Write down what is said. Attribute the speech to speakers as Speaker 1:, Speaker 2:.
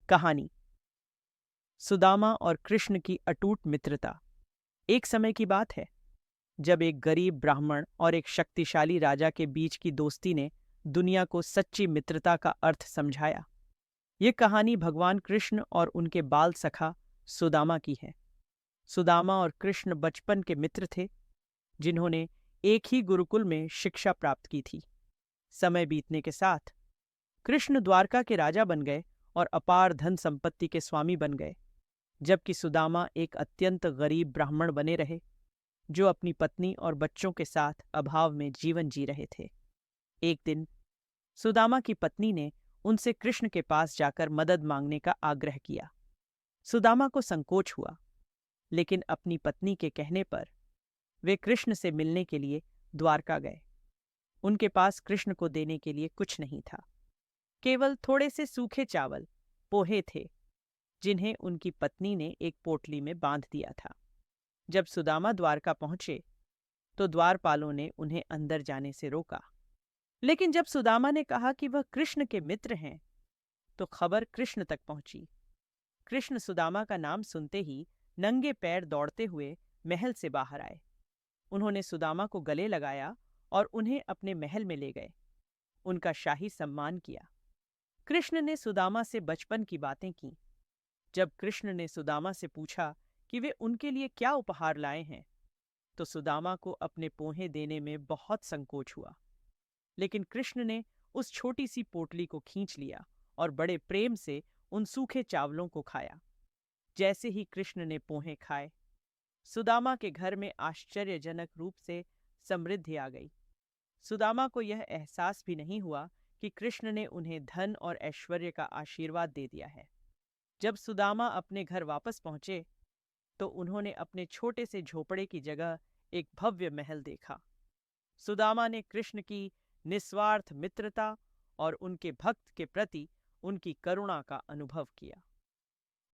Speaker 1: कहानी सुदामा और कृष्ण की अटूट मित्रता। एक समय की बात है जब एक गरीब ब्राह्मण और एक शक्तिशाली राजा के बीच की दोस्ती ने दुनिया को सच्ची मित्रता का अर्थ समझाया। ये कहानी भगवान कृष्ण और उनके बाल सखा सुदामा की है। सुदामा और कृष्ण बचपन के मित्र थे, जिन्होंने एक ही गुरुकुल में शिक्षा प्राप्त की थी। समय बीतने के साथ कृष्ण द्वारका के राजा बन गए और अपार धन संपत्ति के स्वामी बन गए, जबकि सुदामा एक अत्यंत गरीब ब्राह्मण बने रहे, जो अपनी पत्नी और बच्चों के साथ अभाव में जीवन जी रहे थे। एक दिन सुदामा की पत्नी ने उनसे कृष्ण के पास जाकर मदद मांगने का आग्रह किया। सुदामा को संकोच हुआ, लेकिन अपनी पत्नी के कहने पर वे कृष्ण से मिलने के लिए द्वारका गए। उनके पास कृष्ण को देने के लिए कुछ नहीं था, केवल थोड़े से सूखे चावल, पोहे थे, जिन्हें उनकी पत्नी ने एक पोटली में बांध दिया था। जब सुदामा द्वारका पहुंचे तो द्वारपालों ने उन्हें अंदर जाने से रोका, लेकिन जब सुदामा ने कहा कि वह कृष्ण के मित्र हैं, तो खबर कृष्ण तक पहुंची। कृष्ण सुदामा का नाम सुनते ही नंगे पैर दौड़ते हुए महल से बाहर आए। उन्होंने सुदामा को गले लगाया और उन्हें अपने महल में ले गए। उनका शाही सम्मान किया। कृष्ण ने सुदामा से बचपन की बातें की। जब कृष्ण ने सुदामा से पूछा कि वे उनके लिए क्या उपहार लाए हैं, तो सुदामा को अपने पोहे देने में बहुत संकोच हुआ। लेकिन कृष्ण ने उस छोटी सी पोटली को खींच लिया और बड़े प्रेम से उन सूखे चावलों को खाया। जैसे ही कृष्ण ने पोहे खाए, सुदामा के घर में आश्चर्यजनक रूप से समृद्धि आ गई। सुदामा को यह एहसास भी नहीं हुआ कि कृष्ण ने उन्हें धन और ऐश्वर्य का आशीर्वाद दे दिया है। जब सुदामा अपने घर वापस पहुंचे तो उन्होंने अपने छोटे से झोपड़े की जगह एक भव्य महल देखा। सुदामा ने कृष्ण की निस्वार्थ मित्रता और उनके भक्त के प्रति उनकी करुणा का अनुभव किया।